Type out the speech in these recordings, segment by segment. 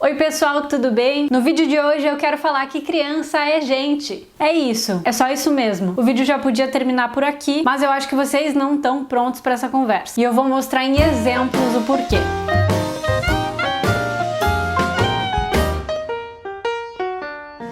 Oi pessoal, tudo bem? No vídeo de hoje eu quero falar que criança é gente. É isso, é só isso mesmo. O vídeo já podia terminar por aqui, mas eu acho que vocês não estão prontos para essa conversa. E eu vou mostrar em exemplos o porquê.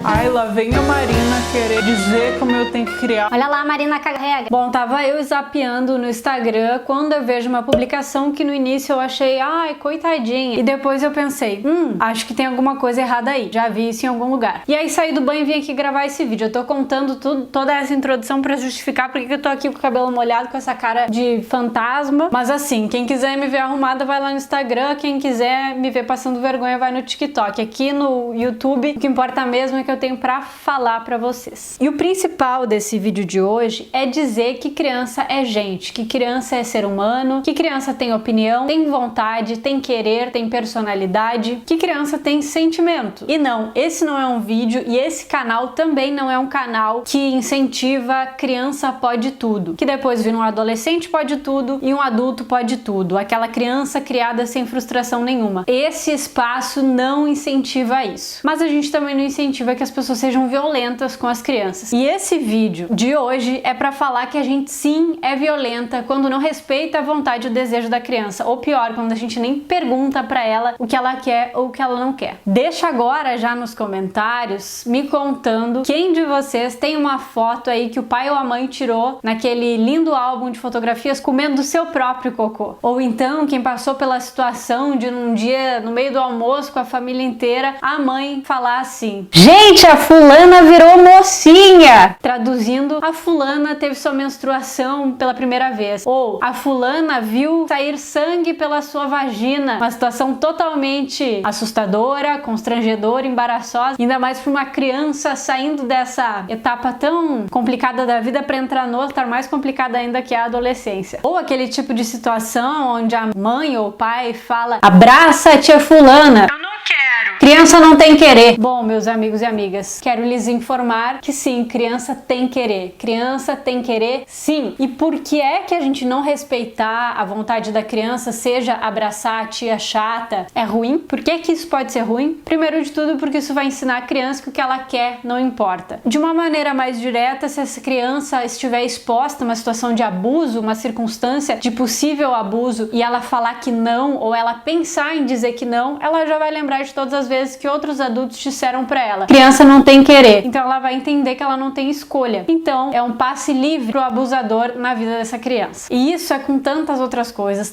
Ai, lá vem a Marina querer dizer como eu tenho que criar. Olha lá, a Marina carrega. Bom, tava eu zapeando no Instagram quando eu vejo uma publicação que no início eu achei, ai, coitadinha. E depois eu pensei, acho que tem alguma coisa errada aí. Já vi isso em algum lugar. E aí saí do banho e vim aqui gravar esse vídeo. Eu tô contando toda essa introdução pra justificar porque eu tô aqui com o cabelo molhado, com essa cara de fantasma. Mas assim, quem quiser me ver arrumada vai lá no Instagram. Quem quiser me ver passando vergonha vai no TikTok. Aqui no YouTube, o que importa mesmo é que eu tenho pra falar pra vocês. E o principal desse vídeo de hoje é dizer que criança é gente, que criança é ser humano, que criança tem opinião, tem vontade, tem querer, tem personalidade, que criança tem sentimento. E não, esse não é um vídeo e esse canal também não é um canal que incentiva criança pode tudo, que depois vira um adolescente pode tudo e um adulto pode tudo, aquela criança criada sem frustração nenhuma. Esse espaço não incentiva isso. Mas a gente também não incentiva que as pessoas sejam violentas com as crianças. E esse vídeo de hoje é pra falar que a gente sim é violenta quando não respeita a vontade e o desejo da criança, ou pior, quando a gente nem pergunta pra ela o que ela quer ou o que ela não quer. Deixa agora já nos comentários me contando quem de vocês tem uma foto aí que o pai ou a mãe tirou naquele lindo álbum de fotografias comendo do seu próprio cocô. Ou então quem passou pela situação de num dia no meio do almoço com a família inteira, a mãe falar assim: gente, a fulana virou mocinha! Traduzindo, a fulana teve sua menstruação pela primeira vez. Ou a fulana viu sair sangue pela sua vagina. Uma situação totalmente assustadora, constrangedora, embaraçosa. Ainda mais para uma criança saindo dessa etapa tão complicada da vida para entrar noutra mais complicada ainda, que é a adolescência. Ou aquele tipo de situação onde a mãe ou o pai fala: abraça a tia fulana. Eu não quero. Criança não tem querer. Bom, meus amigos e amigas, quero lhes informar que sim, criança tem querer. Criança tem querer, sim. E por que é que a gente não respeitar a vontade da criança, seja abraçar a tia chata, é ruim? Por que que isso pode ser ruim? Primeiro de tudo, porque isso vai ensinar a criança que o que ela quer não importa. De uma maneira mais direta, se essa criança estiver exposta a uma situação de abuso, uma circunstância de possível abuso, e ela falar que não, ou ela pensar em dizer que não, ela já vai lembrar de todas as vezes que outros adultos disseram pra ela: criança não tem querer. Então ela vai entender que ela não tem escolha. Então é um passe livre pro abusador na vida dessa criança. E isso é com tantas outras coisas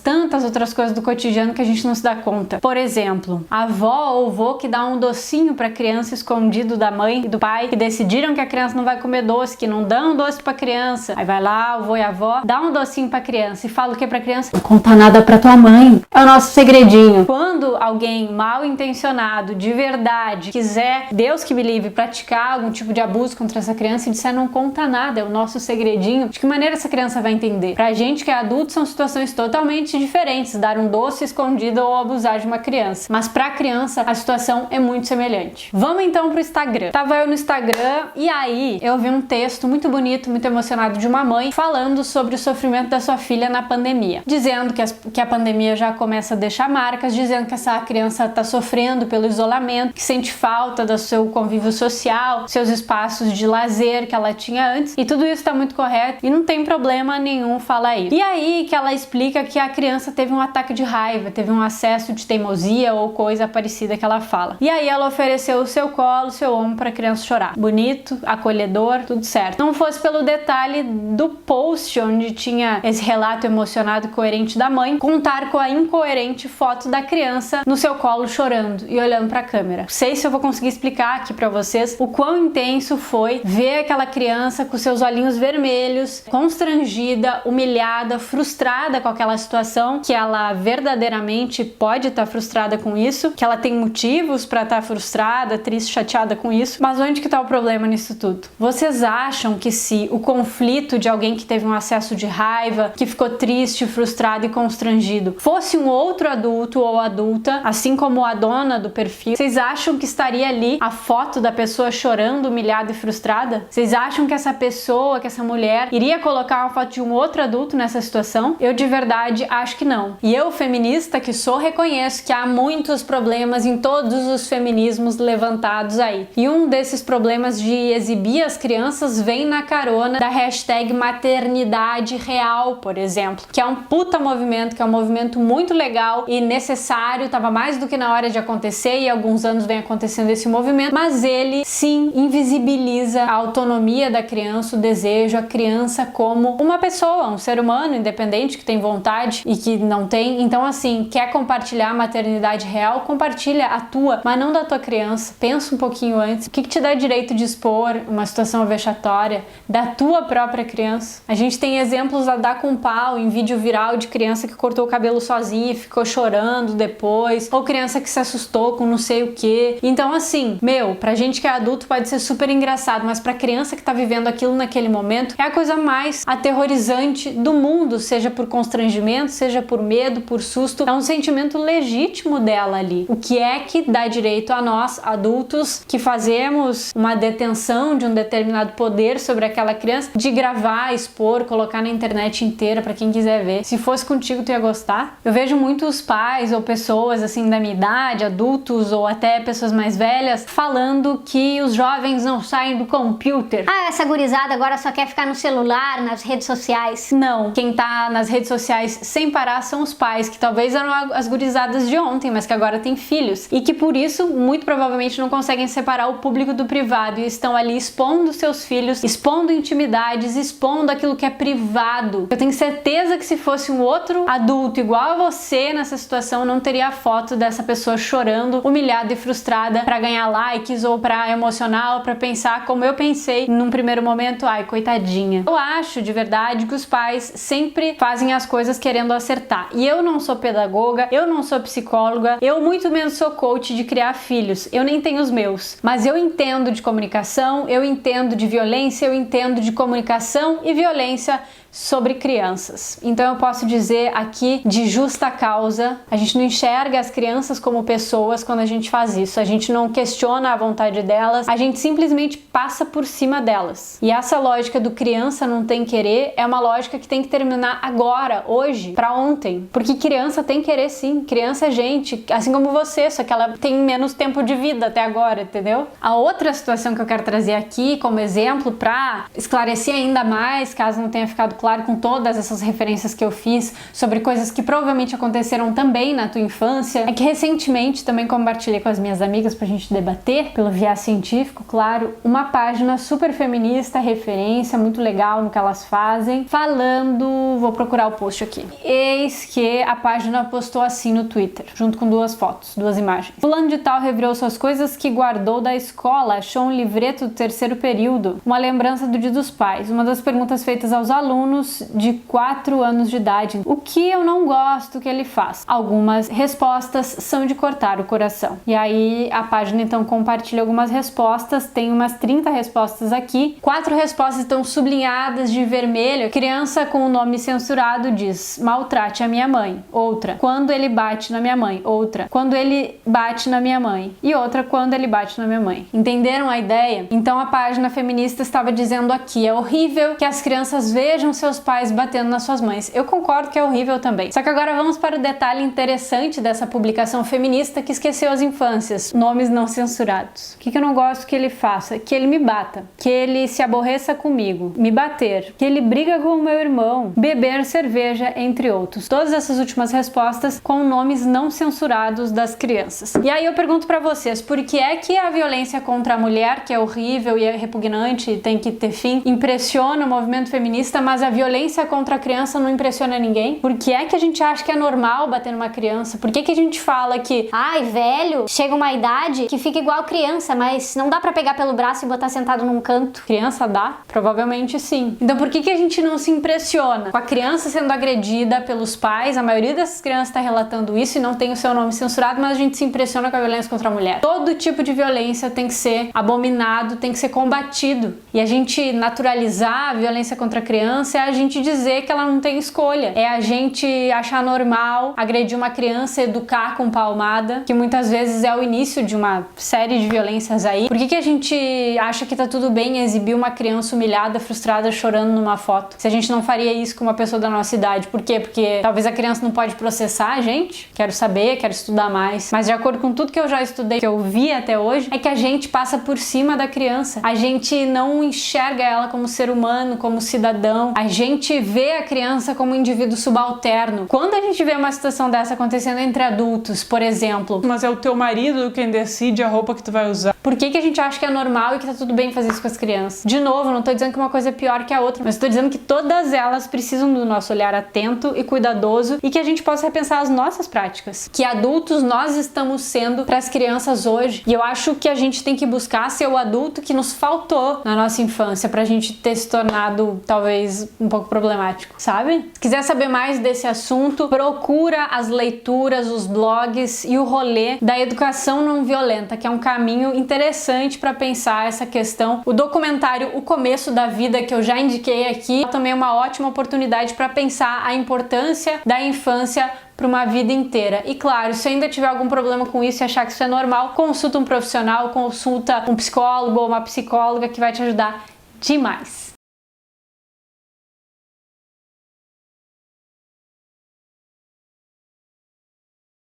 do cotidiano que a gente não se dá conta. Por exemplo, a avó ou vô que dá um docinho pra criança escondido da mãe e do pai, que decidiram que a criança não vai comer doce, que não dão doce pra criança. Aí vai lá, o vô e a avó, dá um docinho pra criança e fala o que pra criança? Não conta nada pra tua mãe. É o nosso segredinho. Quando alguém mal intencionado, de verdade, quiser, Deus que me livre, praticar algum tipo de abuso contra essa criança e disser não conta nada, é o nosso segredinho, de que maneira essa criança vai entender? Pra gente que é adulto são situações totalmente diferentes, dar um doce escondido ou abusar de uma criança. Mas pra criança a situação é muito semelhante. Vamos então pro Instagram. Tava eu no Instagram e aí eu vi um texto muito bonito, muito emocionado de uma mãe falando sobre o sofrimento da sua filha na pandemia. Dizendo que a pandemia já começa a deixar marcas, dizendo que essa criança tá sofrendo pelo isolamento, que sente falta do seu convívio social, seus espaços de lazer que ela tinha antes, e tudo isso tá muito correto e não tem problema nenhum falar isso. E aí que ela explica que a criança teve um ataque de raiva, teve um acesso de teimosia ou coisa parecida que ela fala. E aí ela ofereceu o seu colo, o seu ombro pra criança chorar. Bonito, acolhedor, tudo certo. Não fosse pelo detalhe do post onde tinha esse relato emocionado e coerente da mãe, contar com a incoerente foto da criança no seu colo chorando e olhando pra câmera. Não sei se eu vou conseguir explicar aqui pra vocês o quão intenso foi ver aquela criança com seus olhinhos vermelhos, constrangida, humilhada, frustrada com aquela situação, que ela verdadeiramente pode estar frustrada com isso, que ela tem motivos pra estar frustrada, triste, chateada com isso, mas onde que tá o problema nisso tudo? Vocês acham que se o conflito de alguém que teve um acesso de raiva, que ficou triste, frustrado e constrangido, fosse um outro adulto ou adulta, assim como a dona do perfil perfil, vocês acham que estaria ali a foto da pessoa chorando, humilhada e frustrada? Vocês acham que essa pessoa, que essa mulher, iria colocar uma foto de um outro adulto nessa situação? Eu de verdade acho que não. E eu, feminista que sou, reconheço que há muitos problemas em todos os feminismos levantados aí. E um desses problemas de exibir as crianças vem na carona da hashtag maternidade real, por exemplo, que é um puta movimento, que é um movimento muito legal e necessário, tava mais do que na hora de acontecer e há alguns anos vem acontecendo esse movimento, mas ele sim invisibiliza a autonomia da criança, o desejo, a criança como uma pessoa, um ser humano independente que tem vontade e que não tem. Então assim, quer compartilhar a maternidade real? Compartilha a tua, mas não da tua criança. Pensa um pouquinho antes. O que te dá direito de expor uma situação vexatória da tua própria criança? A gente tem exemplos a dar com pau em vídeo viral de criança que cortou o cabelo sozinha e ficou chorando depois, ou criança que se assustou com não sei o que. Então assim, pra gente que é adulto pode ser super engraçado, mas pra criança que tá vivendo aquilo naquele momento é a coisa mais aterrorizante do mundo, seja por constrangimento, seja por medo, por susto. É um sentimento legítimo dela ali. O que é que dá direito a nós, adultos, que fazemos uma detenção de um determinado poder sobre aquela criança, de gravar, expor, colocar na internet inteira pra quem quiser ver? Se fosse contigo, tu ia gostar? Eu vejo muitos pais ou pessoas assim da minha idade, adultos ou até pessoas mais velhas, falando que os jovens não saem do computer. Essa gurizada agora só quer ficar no celular, nas redes sociais. Não, quem tá nas redes sociais sem parar são os pais, que talvez eram as gurizadas de ontem, mas que agora têm filhos e que por isso, muito provavelmente, não conseguem separar o público do privado e estão ali expondo seus filhos, expondo intimidades, expondo aquilo que é privado. Eu tenho certeza que se fosse um outro adulto igual a você nessa situação, não teria a foto dessa pessoa chorando, humilhada e frustrada pra ganhar likes ou pra emocionar ou pra pensar como eu pensei num primeiro momento, ai, coitadinha. Eu acho de verdade que os pais sempre fazem as coisas querendo acertar. E eu não sou pedagoga, eu não sou psicóloga, eu muito menos sou coach de criar filhos, eu nem tenho os meus. Mas eu entendo de comunicação, eu entendo de violência, eu entendo de comunicação e violência sobre crianças. Então eu posso dizer aqui de justa causa, a gente não enxerga as crianças como pessoas quando a gente faz isso, a gente não questiona a vontade delas, a gente simplesmente passa por cima delas. E essa lógica do criança não tem querer é uma lógica que tem que terminar agora, hoje, pra ontem, porque criança tem querer sim, criança é gente, assim como você, só que ela tem menos tempo de vida até agora, entendeu? A outra situação que eu quero trazer aqui como exemplo pra esclarecer ainda mais, caso não tenha ficado claro com todas essas referências que eu fiz sobre coisas que provavelmente aconteceram também na tua infância, é que recentemente também compartilhei com as minhas amigas pra gente debater, pelo viés científico, claro, uma página super feminista, referência, muito legal no que elas fazem, falando, vou procurar o post aqui. Eis que a página postou assim no Twitter, junto com duas fotos, duas imagens. Fulano de tal revirou suas coisas que guardou da escola, achou um livreto do terceiro período, uma lembrança do Dia dos Pais. Uma das perguntas feitas aos alunos de 4 anos de idade. O que eu não gosto que ele faz? Algumas respostas são de cortar o coração. E aí a página então compartilha algumas respostas, tem umas 30 respostas aqui. 4 respostas estão sublinhadas de vermelho. Criança com o nome censurado diz: maltrate a minha mãe. Outra: quando ele bate na minha mãe. Outra: quando ele bate na minha mãe. E outra: quando ele bate na minha mãe. Entenderam a ideia? Então a página feminista estava dizendo aqui: é horrível que as crianças vejam seus pais batendo nas suas mães. Eu concordo que é horrível também. Só que agora vamos para o detalhe interessante dessa publicação feminista que esqueceu as infâncias. Nomes não censurados. O que eu não gosto que ele faça? Que ele me bata. Que ele se aborreça comigo. Me bater. Que ele briga com o meu irmão. Beber cerveja, entre outros. Todas essas últimas respostas com nomes não censurados das crianças. E aí eu pergunto pra vocês, por que é que a violência contra a mulher, que é horrível e é repugnante e tem que ter fim, impressiona o movimento feminista, mas a violência contra a criança não impressiona ninguém? Por que é que a gente acha que é normal bater numa criança? Por que que a gente fala que ai, velho, chega uma idade que fica igual criança, mas não dá pra pegar pelo braço e botar sentado num canto? Criança dá? Provavelmente sim. Então por que que a gente não se impressiona com a criança sendo agredida pelos pais? A maioria dessas crianças está relatando isso e não tem o seu nome censurado, mas a gente se impressiona com a violência contra a mulher. Todo tipo de violência tem que ser abominado, tem que ser combatido. E a gente naturalizar a violência contra a criança é a gente dizer que ela não tem escolha. É a gente achar normal agredir uma criança, educar com palmada, que muitas vezes é o início de uma série de violências aí. Por que a gente acha que tá tudo bem exibir uma criança humilhada, frustrada, chorando numa foto? Se a gente não faria isso com uma pessoa da nossa idade. Por quê? Porque talvez a criança não pode processar a gente. Quero saber, quero estudar mais. Mas de acordo com tudo que eu já estudei, que eu vi até hoje, é que a gente passa por cima da criança. A gente não enxerga ela como ser humano, como cidadão. A gente vê a criança como um indivíduo subalterno. Quando a gente vê uma situação dessa acontecendo entre adultos, por exemplo... Mas é o teu marido quem decide a roupa que tu vai usar. Por que a gente acha que é normal e que tá tudo bem fazer isso com as crianças? De novo, não tô dizendo que uma coisa é pior que a outra, mas tô dizendo que todas elas precisam do nosso olhar atento e cuidadoso e que a gente possa repensar as nossas práticas. Que adultos nós estamos sendo para as crianças hoje. E eu acho que a gente tem que buscar ser o adulto que nos faltou na nossa infância pra gente ter se tornado talvez um pouco problemático, sabe? Se quiser saber mais desse assunto, procura as leituras, os blogs e o rolê da educação não violenta, que é um caminho interessante para pensar essa questão. O documentário O Começo da Vida, que eu já indiquei aqui, também é uma ótima oportunidade para pensar a importância da infância para uma vida inteira. E claro, se ainda tiver algum problema com isso e achar que isso é normal, consulta um profissional, consulta um psicólogo ou uma psicóloga que vai te ajudar demais.